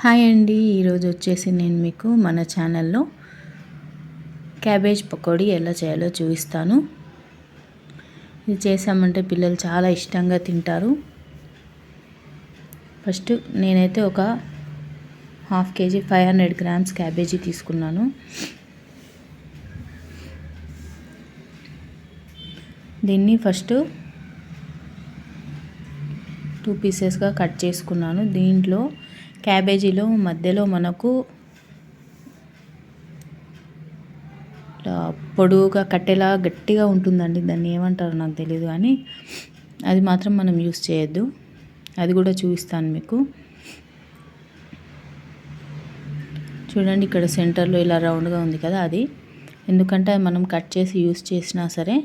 Hi అండి, ఈరోజు వచ్చేసి నేను మీకు మన ఛానల్లో క్యాబేజ్ పకోడీ ఎలా చేయాలో చూపిస్తాను. ఇది చేసామంటే పిల్లలు చాలా ఇష్టంగా తింటారు. ఫస్ట్ నేనైతే ఒక హాఫ్ కేజీ 500 గ్రామ్స్ క్యాబేజీ తీసుకున్నాను. దీన్ని ఫస్ట్ 2 పీసెస్గా కట్ చేసుకున్నాను. దీంట్లో క్యాబేజీలో మధ్యలో మనకు పొడువుగా కట్టెలా గట్టిగా ఉంటుందండి, దాన్ని ఏమంటారో నాకు తెలియదు, కానీ అది మాత్రం మనం యూస్ చేయొద్దు. అది కూడా చూపిస్తాను మీకు. చూడండి, ఇక్కడ సెంటర్లో ఇలా రౌండ్గా ఉంది కదా, అది ఎందుకంటే మనం కట్ చేసి యూస్ చేసినా సరే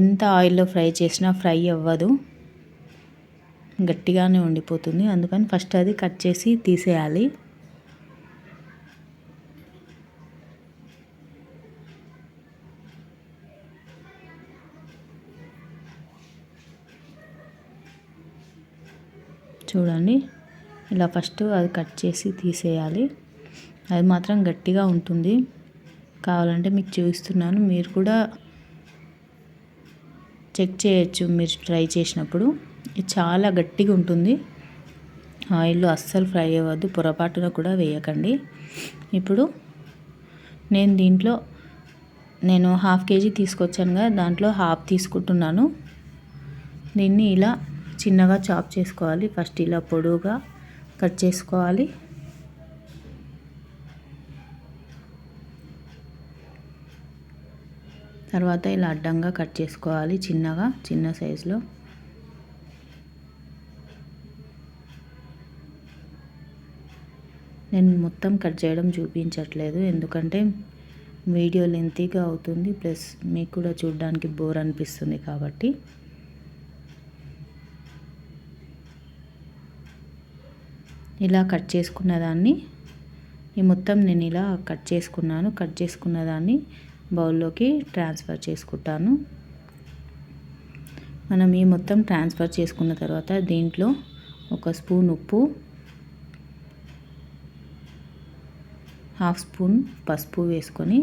ఎంత ఆయిల్లో ఫ్రై చేసినా ఫ్రై అవ్వదు, గట్టిగానే ఉండిపోతుంది. అందుకని ఫస్ట్ అది కట్ చేసి తీసేయాలి. చూడండి, ఇలా ఫస్ట్ అది కట్ చేసి తీసేయాలి. అది మాత్రం గట్టిగా ఉంటుంది. కావాలంటే మీకు చూపిస్తున్నాను, మీరు కూడా చెక్ చేయొచ్చు మీరు ట్రై చేసినప్పుడు. ఇది చాలా గట్టిగా ఉంటుంది. ఆయిల్లో అస్సలు ఫ్రై అవ్వద్దు, పొరపాటున కూడా వేయకండి. ఇప్పుడు నేను హాఫ్ కేజీ తీసుకొచ్చాను కదా, దాంట్లో హాఫ్ తీసుకుంటున్నాను. దీన్ని ఇలా చిన్నగా చాప్ చేసుకోవాలి. ఫస్ట్ ఇలా పొడవుగా కట్ చేసుకోవాలి. తర్వాత ఇలా అడ్డంగా కట్ చేసుకోవాలి, చిన్న సైజులో. నేను మొత్తం కట్ చేయడం చూపించట్లేదు, ఎందుకంటే వీడియో లెంతీగా అవుతుంది, ప్లస్ మీకు కూడా చూడడానికి బోర్ అనిపిస్తుంది కాబట్టి. ఇలా కట్ చేసుకున్న దాన్ని మొత్తం నేను ఇలా కట్ చేసుకున్న దాన్ని బౌల్లోకి ట్రాన్స్ఫర్ చేసుకుంటాను. మనం ఈ మొత్తం ట్రాన్స్ఫర్ చేసుకున్న తర్వాత దీంట్లో 1 స్పూన్ ఉప్పు, 1/2 స్పూన్ పసుపు వేసుకొని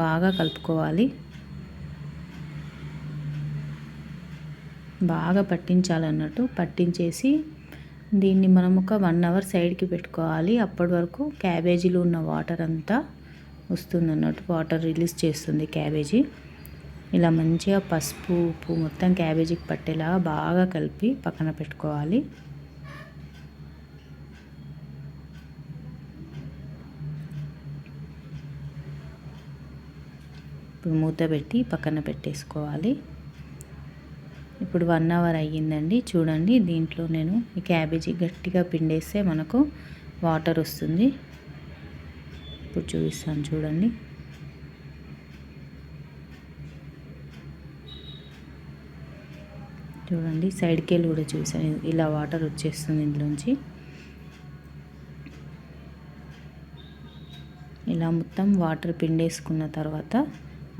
బాగా కలుపుకోవాలి. బాగా పట్టించాలన్నట్టు పట్టించేసి దీన్ని మనం ఒక 1 అవర్ సైడ్కి పెట్టుకోవాలి. అప్పటి వరకు క్యాబేజీలో ఉన్న వాటర్ అంతా వస్తుంది అన్నట్టు, వాటర్ రిలీజ్ చేస్తుంది క్యాబేజీ. ఇలా మంచిగా పసుపు ఉప్పు మొత్తం క్యాబేజీకి పట్టేలాగా బాగా కలిపి పక్కన పెట్టుకోవాలి. ఇప్పుడు మూత పెట్టి పక్కన పెట్టేసుకోవాలి. ఇప్పుడు 1 అవర్ అయ్యిందండి. చూడండి, దీంట్లో నేను ఈ క్యాబేజీ గట్టిగా పిండేస్తే మనకు వాటర్ వస్తుంది. ఇప్పుడు చూపిస్తాను చూడండి. చూడండి, సైడ్కి వెళ్ళి కూడా చూసాను, ఇలా వాటర్ వచ్చేస్తుంది ఇందులోంచి. ఇలా మొత్తం వాటర్ పిండేసుకున్న తర్వాత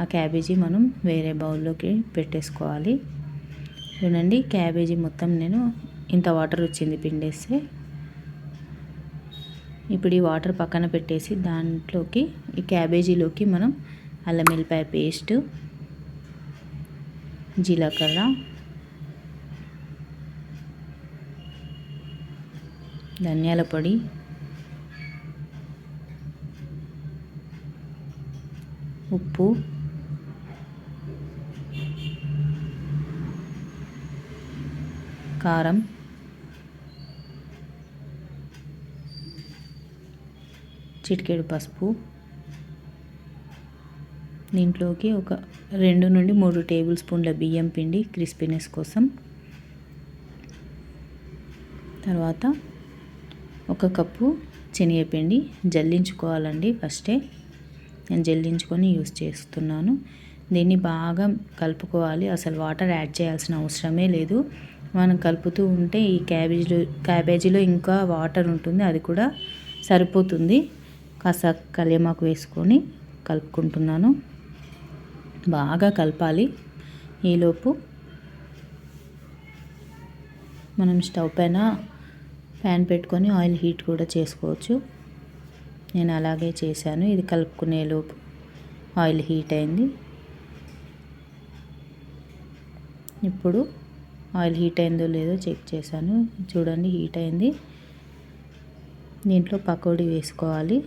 ఆ క్యాబేజీ మనం వేరే బౌల్లోకి పెట్టేసుకోవాలి. చూడండి, క్యాబేజీ మొత్తం నేను ఇంత వాటర్ వచ్చింది పిండేస్తే. ఇప్పుడు ఈ వాటర్ పక్కన పెట్టేసి దాంట్లోకి ఈ క్యాబేజీలోకి మనం అల్లం వెల్లిపాయ పేస్ట్, జీలకర్ర, ధనియాల పొడి, ఉప్పు, కారం, చిటికెడు పసుపు, దీంట్లోకి ఒక 2 నుండి 3 టేబుల్ స్పూన్ల బియ్యం పిండి క్రిస్పీనెస్ కోసం, తర్వాత 1 కప్పు శనగపిండి జల్లించుకోవాలండి. ఫస్టే నేను జల్లించుకొని యూస్ చేస్తున్నాను. దీన్ని బాగా కలుపుకోవాలి, అసలు వాటర్ యాడ్ చేయాల్సిన అవసరమే లేదు. మనం కలుపుతూ ఉంటే ఈ క్యాబేజీలో ఇంకా వాటర్ ఉంటుంది, అది కూడా సరిపోతుంది. కాస్త కల్యమాకు వేసుకొని కలుపుకుంటున్నాను. బాగా కలపాలి. ఈలోపు మనం స్టవ్ పైన ప్యాన్ పెట్టుకొని ఆయిల్ హీట్ కూడా చేసుకోవచ్చు. నేను అలాగే చేశాను. ఇది కలుపుకునే లోపు ఆయిల్ హీట్ అయింది. ఇప్పుడు ఆయిల్ హీట్ అయిందో లేదో చెక్ చేశాను. చూడండి, హీట్ అయింది. దీంట్లో పకోడీ వేసుకోవాలి.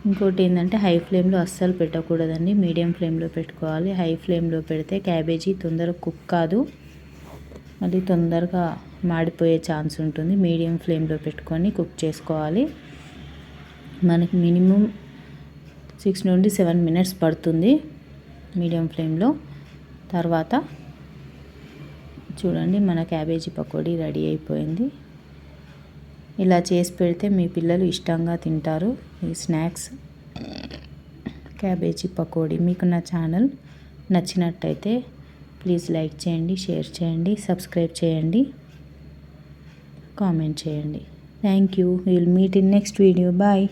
ఇంకోటి ఏంటంటే హై ఫ్లేమ్లో అస్సలు పెట్టకూడదండి, మీడియం ఫ్లేమ్లో పెట్టుకోవాలి. హై ఫ్లేమ్లో పెడితే క్యాబేజీ తొందరగా కుక్ కాదు, అది తొందరగా మాడిపోయే ఛాన్స్ ఉంటుంది. మీడియం ఫ్లేమ్లో పెట్టుకొని కుక్ చేసుకోవాలి. మనకి మినిమం 6 నుండి 7 మినిట్స్ పడుతుంది మీడియం ఫ్లేమ్లో. తర్వాత చూడండి, మన క్యాబేజీ పకోడీ రెడీ అయిపోయింది. ఇలా చేసి పెడితే మీ పిల్లలు ఇష్టంగా తింటారు. ఈ స్నాక్స్ క్యాబేజీ పకోడీ మీకు నా ఛానల్ నచ్చినట్టయితే ప్లీజ్ లైక్ చేయండి, షేర్ చేయండి, సబ్స్క్రైబ్ చేయండి, కామెంట్ చేయండి. Thank you. Will meet in next video. Bye.